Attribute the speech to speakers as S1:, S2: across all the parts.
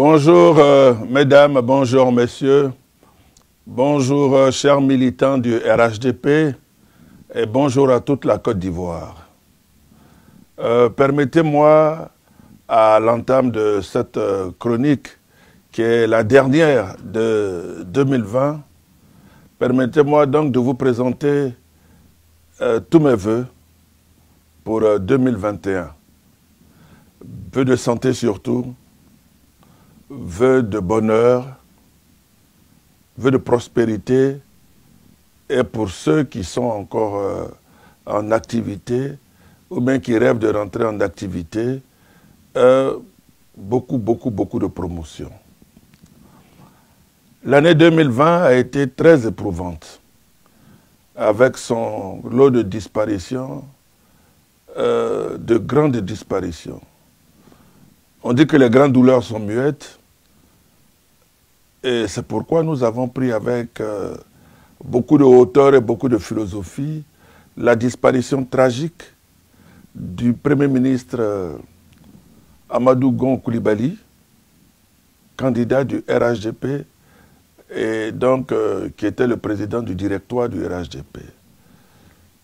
S1: Bonjour mesdames, bonjour messieurs, bonjour chers militants du RHDP et bonjour à toute la Côte d'Ivoire. Permettez-moi à l'entame de cette chronique qui est la dernière de 2020, permettez-moi donc de vous présenter tous mes vœux pour 2021. Vœux de santé surtout, vœux de bonheur, vœux de prospérité, et pour ceux qui sont encore en activité, ou bien qui rêvent de rentrer en activité, beaucoup de promotion. L'année 2020 a été très éprouvante, avec son lot de disparitions, de grandes disparitions. On dit que les grandes douleurs sont muettes, et c'est pourquoi nous avons pris avec beaucoup de hauteur et beaucoup de philosophie la disparition tragique du Premier ministre Amadou Gon Coulibaly, candidat du RHDP, et donc qui était le président du directoire du RHDP.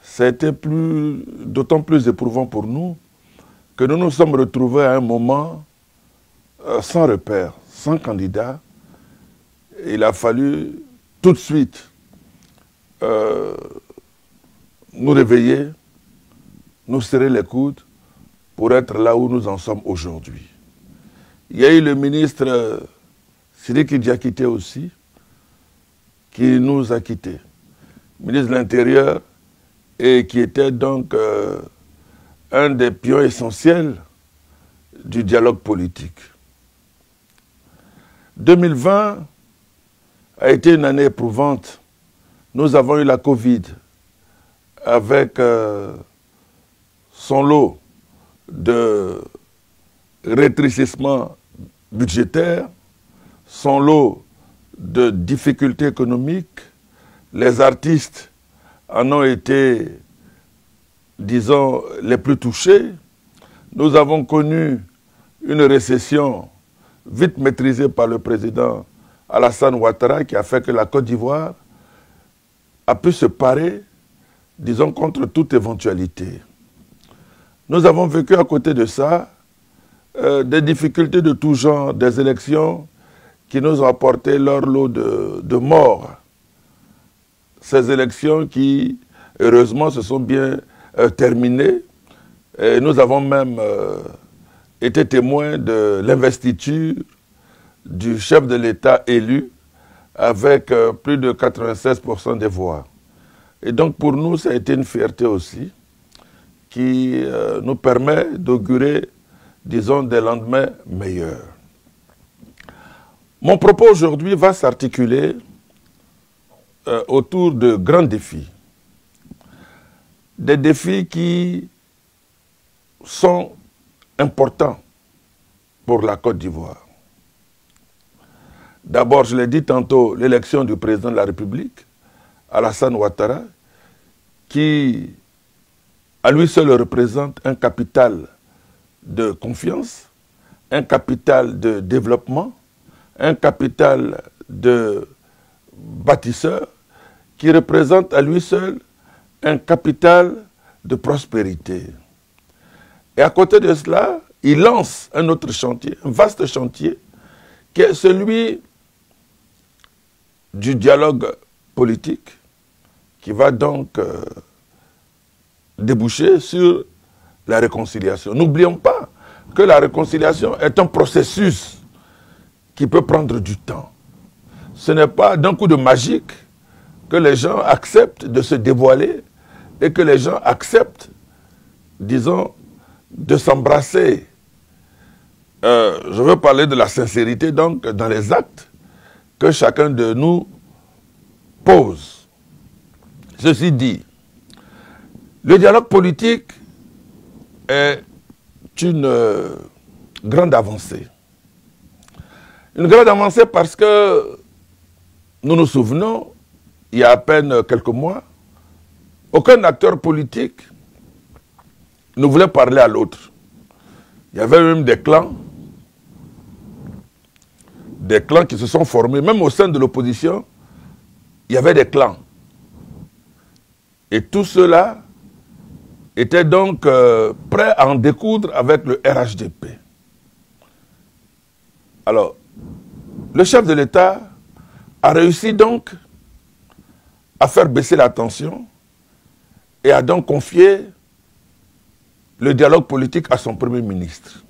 S1: C'était d'autant plus éprouvant pour nous que nous nous sommes retrouvés à un moment sans repère, sans candidat. Il a fallu tout de suite nous réveiller, nous serrer les coudes pour être là où nous en sommes aujourd'hui. Il y a eu le ministre Sidiki Diakité aussi, qui nous a quittés, ministre de l'Intérieur, et qui était donc un des pions essentiels du dialogue politique. 2020 a été une année éprouvante. Nous avons eu la Covid avec son lot de rétrécissement budgétaire, son lot de difficultés économiques. Les artistes en ont été, disons, les plus touchés. Nous avons connu une récession vite maîtrisée par le président Alassane Ouattara, qui a fait que la Côte d'Ivoire a pu se parer, disons, contre toute éventualité. Nous avons vécu à côté de ça des difficultés de tout genre, des élections qui nous ont apporté leur lot de morts. Ces élections qui, heureusement, se sont bien terminées. Et nous avons même été témoins de l'investiture du chef de l'État élu avec plus de 96% des voix. Et donc pour nous, ça a été une fierté aussi qui nous permet d'augurer, disons, des lendemains meilleurs. Mon propos aujourd'hui va s'articuler autour de grands défis. Des défis qui sont importants pour la Côte d'Ivoire. D'abord, je l'ai dit tantôt, l'élection du président de la République, Alassane Ouattara, qui à lui seul représente un capital de confiance, un capital de développement, un capital de bâtisseur, qui représente à lui seul un capital de prospérité. Et à côté de cela, il lance un autre chantier, un vaste chantier, qui est celui du dialogue politique, qui va donc déboucher sur la réconciliation. N'oublions pas que la réconciliation est un processus qui peut prendre du temps. Ce n'est pas d'un coup de magique que les gens acceptent de se dévoiler et que les gens acceptent, disons, de s'embrasser. Je veux parler de la sincérité, donc, dans les actes que chacun de nous pose. Ceci dit, le dialogue politique est une grande avancée. Une grande avancée parce que nous nous souvenons, il y a à peine quelques mois, aucun acteur politique ne voulait parler à l'autre. Il y avait même des clans des clans qui se sont formés. Même au sein de l'opposition, il y avait des clans. Et tout cela était donc prêt à en découdre avec le RHDP. Alors, le chef de l'État a réussi donc à faire baisser la tension et a donc confié le dialogue politique à son Premier ministre,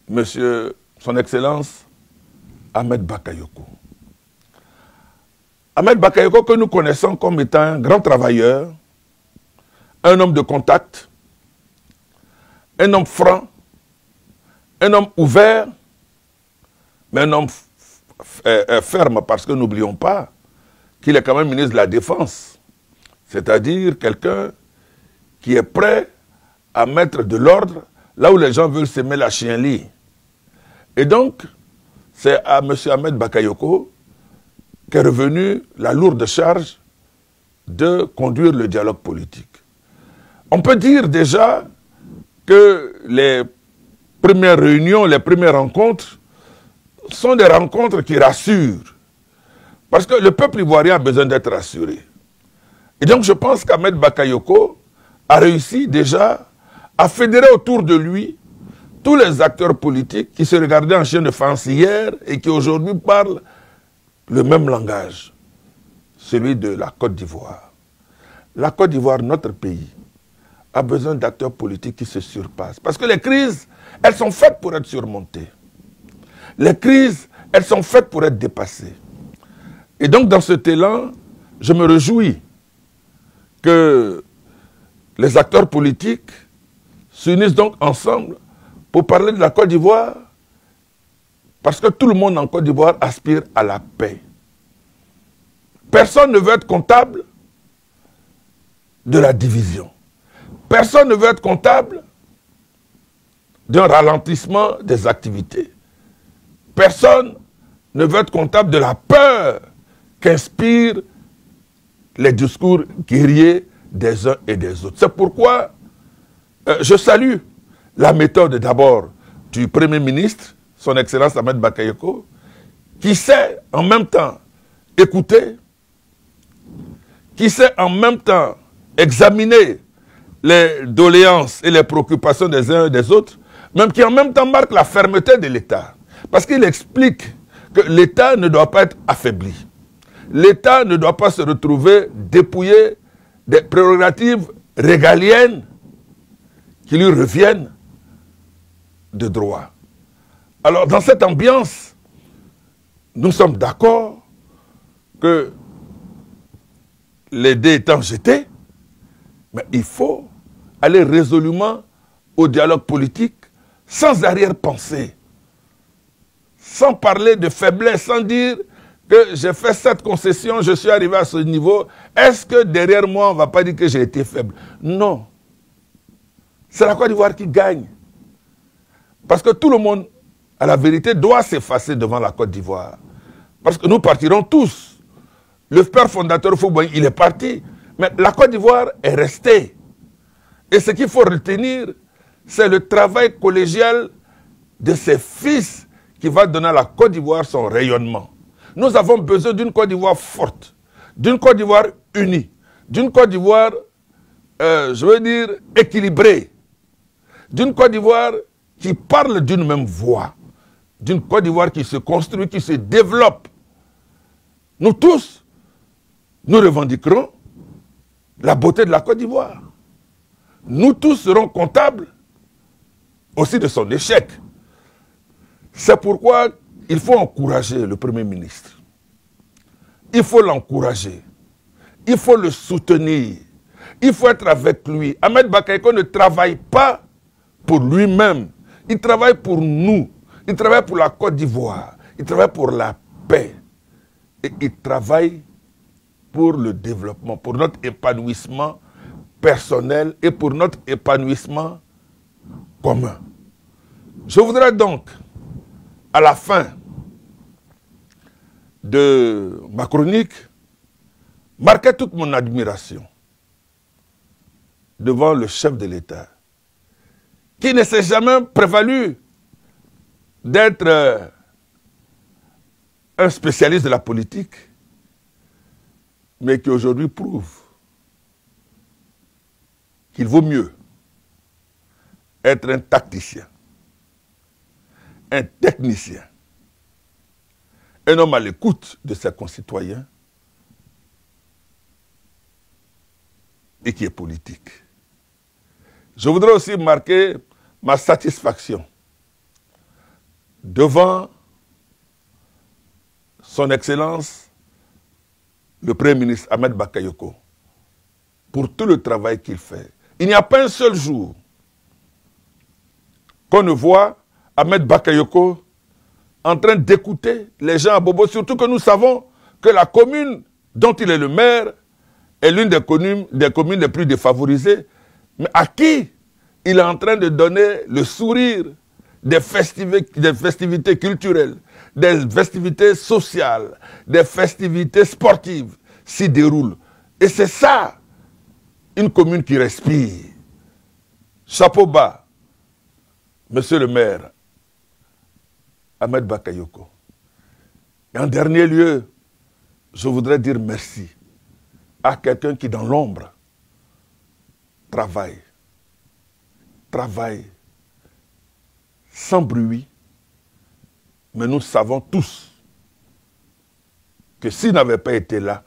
S1: Monsieur, Son Excellence, Ahmed Bakayoko. Ahmed Bakayoko, que nous connaissons comme étant un grand travailleur, un homme de contact, un homme franc, un homme ouvert, mais un homme ferme, parce que n'oublions pas qu'il est quand même ministre de la Défense, c'est-à-dire quelqu'un qui est prêt à mettre de l'ordre là où les gens veulent s'aimer la chienlit. Et donc, c'est à M. Ahmed Bakayoko qu'est revenue la lourde charge de conduire le dialogue politique. On peut dire déjà que les premières réunions, les premières rencontres sont des rencontres qui rassurent. Parce que le peuple ivoirien a besoin d'être rassuré. Et donc je pense qu'Ahmed Bakayoko a réussi déjà à fédérer autour de lui tous les acteurs politiques qui se regardaient en chien de faïence hier et qui aujourd'hui parlent le même langage, celui de la Côte d'Ivoire. La Côte d'Ivoire, notre pays, a besoin d'acteurs politiques qui se surpassent. Parce que les crises, elles sont faites pour être surmontées. Les crises, elles sont faites pour être dépassées. Et donc, dans cet élan, je me réjouis que les acteurs politiques s'unissent donc ensemble pour parler de la Côte d'Ivoire, parce que tout le monde en Côte d'Ivoire aspire à la paix. Personne ne veut être comptable de la division. Personne ne veut être comptable d'un ralentissement des activités. Personne ne veut être comptable de la peur qu'inspirent les discours guerriers des uns et des autres. C'est pourquoi je salue la méthode d'abord du Premier ministre, son Excellence Ahmed Bakayoko, qui sait en même temps écouter, qui sait en même temps examiner les doléances et les préoccupations des uns et des autres, même qui en même temps marque la fermeté de l'État. Parce qu'il explique que l'État ne doit pas être affaibli. L'État ne doit pas se retrouver dépouillé des prérogatives régaliennes qui lui reviennent de droit. Alors, dans cette ambiance, nous sommes d'accord que les dés étant jetés, mais il faut aller résolument au dialogue politique sans arrière-pensée, sans parler de faiblesse, sans dire que j'ai fait cette concession, je suis arrivé à ce niveau. Est-ce que derrière moi, on ne va pas dire que j'ai été faible? Non. C'est la Côte d'Ivoire qui gagne. Parce que tout le monde, à la vérité, doit s'effacer devant la Côte d'Ivoire. Parce que nous partirons tous. Le père fondateur Fouboy, il est parti. Mais la Côte d'Ivoire est restée. Et ce qu'il faut retenir, c'est le travail collégial de ses fils qui va donner à la Côte d'Ivoire son rayonnement. Nous avons besoin d'une Côte d'Ivoire forte, d'une Côte d'Ivoire unie, d'une Côte d'Ivoire, je veux dire, équilibrée, d'une Côte d'Ivoire qui parle d'une même voix, d'une Côte d'Ivoire qui se construit, qui se développe. Nous tous, nous revendiquerons la beauté de la Côte d'Ivoire. Nous tous serons comptables aussi de son échec. C'est pourquoi il faut encourager le Premier ministre. Il faut l'encourager. Il faut le soutenir. Il faut être avec lui. Ahmed Bakayoko ne travaille pas pour lui-même. Il travaille pour nous. Il travaille pour la Côte d'Ivoire. Il travaille pour la paix. Et il travaille pour le développement, pour notre épanouissement personnel et pour notre épanouissement commun. Je voudrais donc, à la fin de ma chronique, marquer toute mon admiration devant le chef de l'État, qui ne s'est jamais prévalu d'être un spécialiste de la politique, mais qui aujourd'hui prouve qu'il vaut mieux être un tacticien, un technicien, un homme à l'écoute de ses concitoyens et qui est politique. Je voudrais aussi marquer ma satisfaction devant son Excellence, le Premier ministre Ahmed Bakayoko, pour tout le travail qu'il fait. Il n'y a pas un seul jour qu'on ne voit Ahmed Bakayoko en train d'écouter les gens à Bobo, surtout que nous savons que la commune dont il est le maire est l'une des communes les plus défavorisées, mais à qui il est en train de donner le sourire des festivités culturelles, des festivités sociales, des festivités sportives s'y déroulent. Et c'est ça, une commune qui respire. Chapeau bas, monsieur le maire, Ahmed Bakayoko. Et en dernier lieu, je voudrais dire merci à quelqu'un qui, dans l'ombre, travaille sans bruit, mais nous savons tous que s'il n'avait pas été là,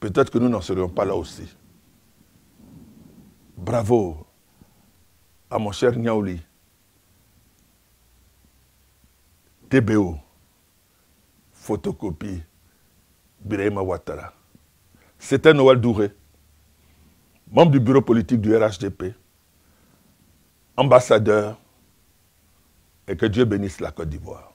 S1: peut-être que nous n'en serions pas là aussi. Bravo à mon cher Niaouli, TBO, photocopie, Birahima Ouattara. C'était Noël Douré, membre du bureau politique du RHDP, ambassadeur, et que Dieu bénisse la Côte d'Ivoire.